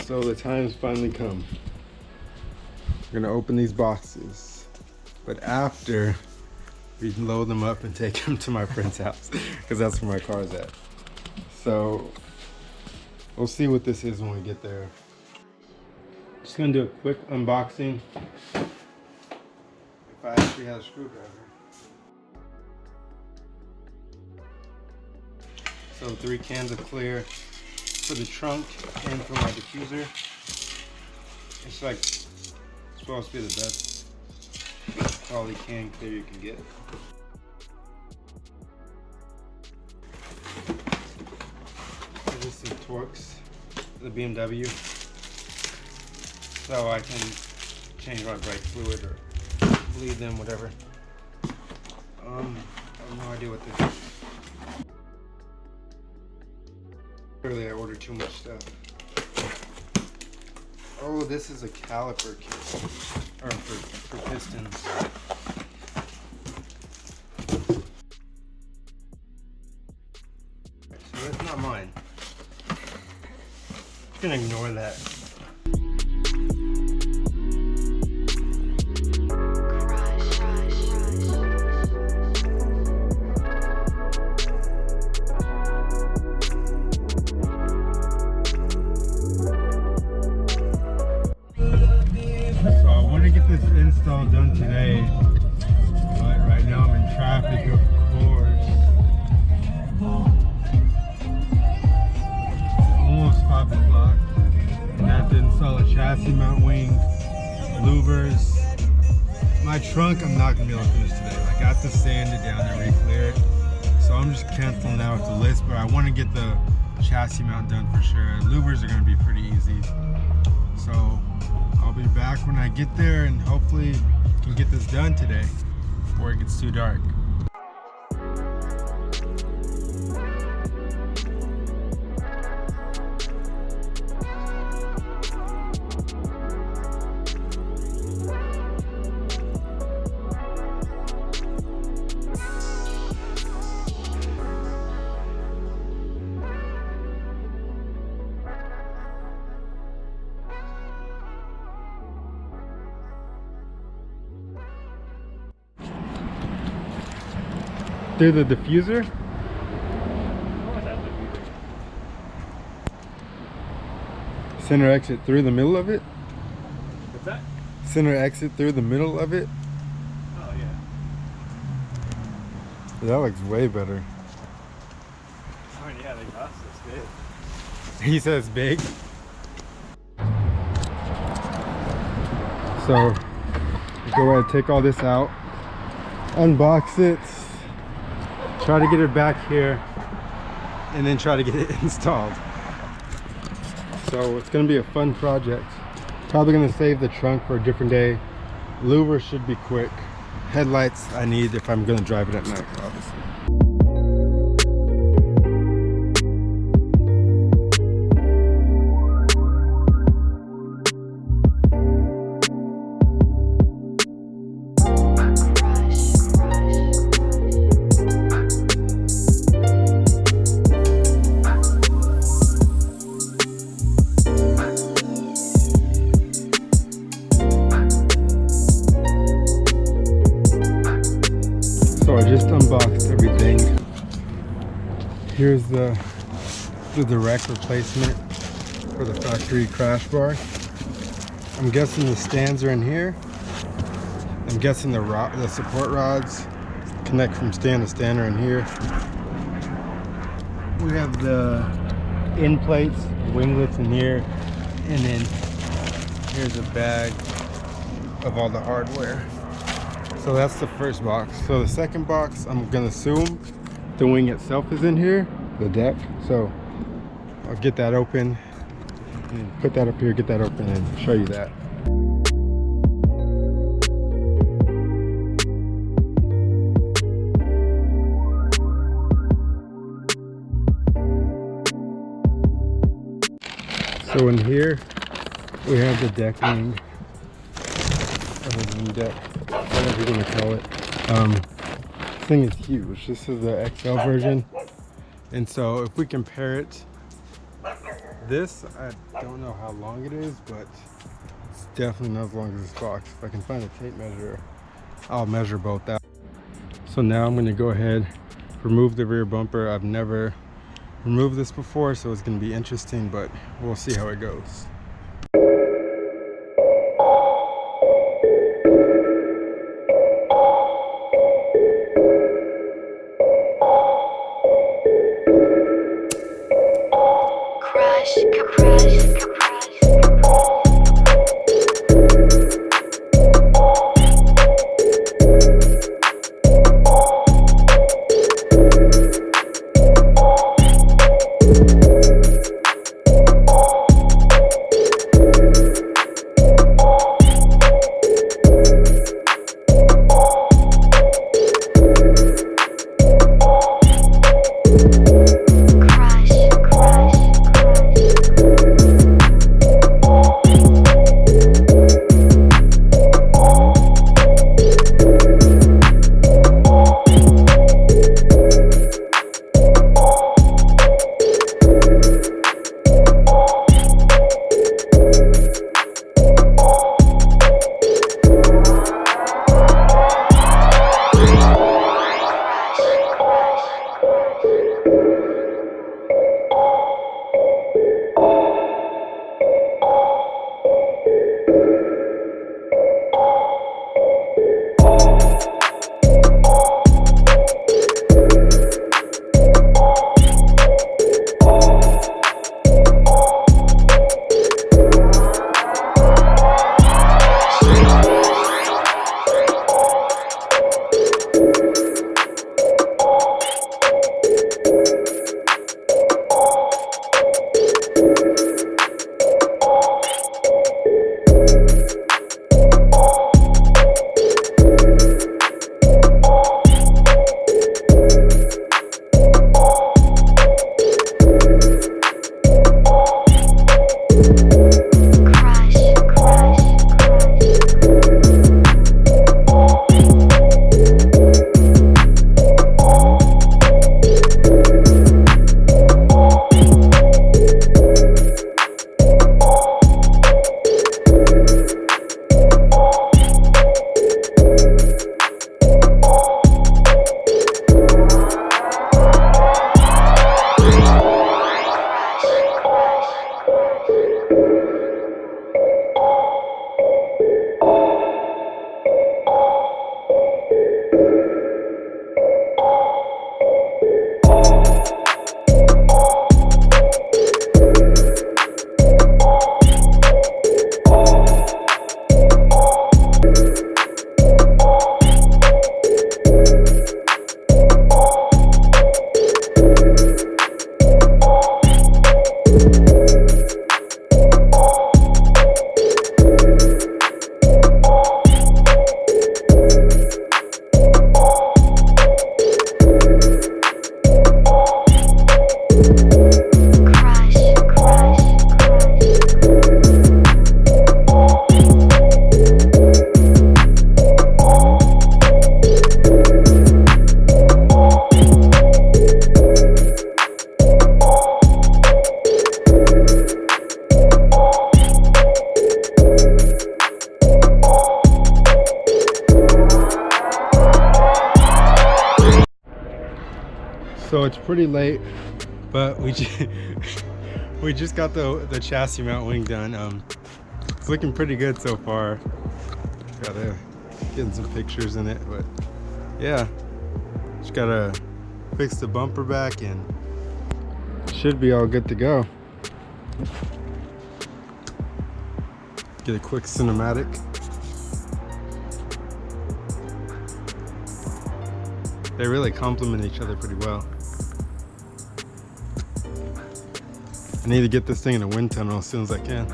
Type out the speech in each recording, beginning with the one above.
So the time's finally come. We're gonna open these boxes, but after we load them up and take them to my friend's house, because that's where my car's at. So we'll see what this is when we get there. Just gonna do a quick unboxing. If I actually had a screwdriver. So 3 cans of clear for the trunk and for my diffuser. It's like supposed to be the best quality can clear you can get. This is some Torx, the BMW, so I can change my brake fluid or bleed them, whatever. I have no idea what this is. Clearly I ordered too much stuff. Oh, this is a caliper kit, or for pistons. So that's not mine. I'm gonna ignore that. Install done today, but right now I'm in traffic, of course. Almost 5 o'clock. I have to install a chassis mount wing, louvers. My trunk I'm not gonna be able to finish today. Like, I have to sand it down and re-clear it. So I'm just canceling that off the list, but I want to get the chassis mount done for sure. Louvers are gonna be pretty easy. So I'll be back when I get there and hopefully can get this done today before it gets too dark. Through the diffuser? What was that diffuser? Center exit through the middle of it? What's that? Center exit through the middle of it? Oh yeah. That looks way better. I mean, yeah, the exhaust is big. He says big. So go ahead, take all this out, unbox it, try to get it back here, and then try to get it installed. So it's gonna be a fun project. Probably gonna save the trunk for a different day. Louver should be quick. Headlights I need if I'm gonna drive it at night, obviously. So I just unboxed everything. Here's the direct replacement for the factory crash bar. I'm guessing the stands are in here. I'm guessing the support rods connect from stand to stand are in here. We have the end plates, winglets in here, and then here's a bag of all the hardware. So that's the first box. So the second box, I'm gonna assume the wing itself is in here, the deck. So I'll get that open, and put that up here, get that open, and show you that. So in here, we have the deck wing, or the wing deck, whatever you're gonna call it. This thing is huge. This is the XL version. And so if we compare it This, I don't know how long it is, but it's definitely not as long as this box. If I can find a tape measure, I'll measure both out. So now I'm gonna go ahead, remove the rear bumper. I've never removed this before, so it's gonna be interesting, but we'll see how it goes. So it's pretty late, but we just got the chassis mount wing done. It's looking pretty good so far. Gotta get some pictures in it, but yeah, just gotta fix the bumper back and should be all good to go. Get a quick cinematic. They really complement each other pretty well. I need to get this thing in a wind tunnel as soon as I can.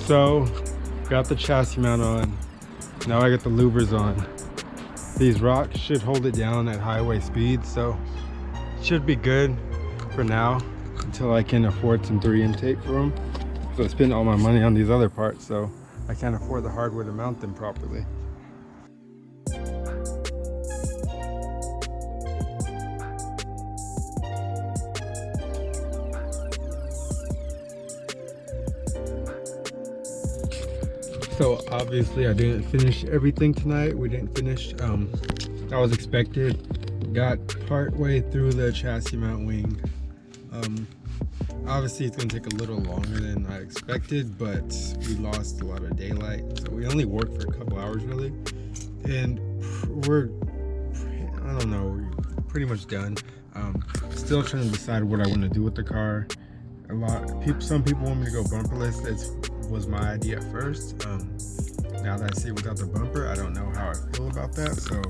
So, got the chassis mount on. Now I got the louvers on. These rocks should hold it down at highway speed, so it should be good for now until I can afford some 3 intake for them. So I spent all my money on these other parts, so I can't afford the hardware to mount them properly. So obviously I didn't finish everything tonight. We didn't finish. That was expected. Got part way through the chassis mount wing. Obviously it's gonna take a little longer than I expected, but we lost a lot of daylight. So we only worked for a couple hours really. And we're, I don't know, we're pretty much done. Still trying to decide what I want to do with the car. Some people want me to go bumperless. That was my idea at first. Now that I see it without the bumper, I don't know how I feel about that. So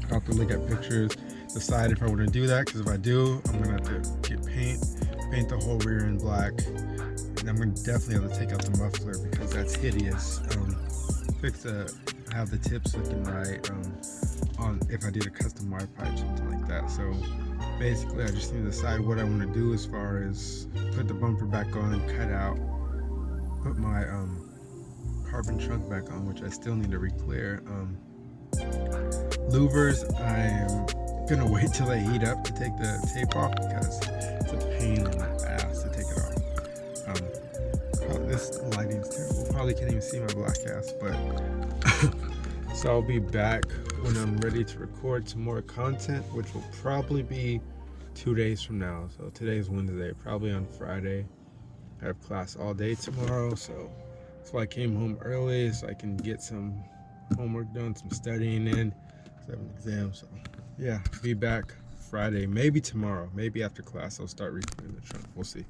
I'll have to look at pictures, decide if I want to do that. Because if I do, I'm gonna have to get paint the whole rear end black, and I'm gonna definitely have to take out the muffler because that's hideous. Have the tips looking right. On if I did a custom wide pipe, something like that. So basically I just need to decide what I want to do as far as put the bumper back on, cut out, put my carbon trunk back on, which I still need to re-clear. Louvers, I am gonna wait till they heat up to take the tape off because it's a pain in the ass to take it off. This lighting's terrible, probably can't even see my black ass, but so I'll be back when I'm ready to record some more content, which will probably be 2 days from now. So today's Wednesday, probably on Friday. I have class all day tomorrow, so that's why I came home early, so I can get some homework done, some studying in. So I have an exam, so yeah, be back Friday, maybe tomorrow, maybe after class I'll start recording the trunk. We'll see.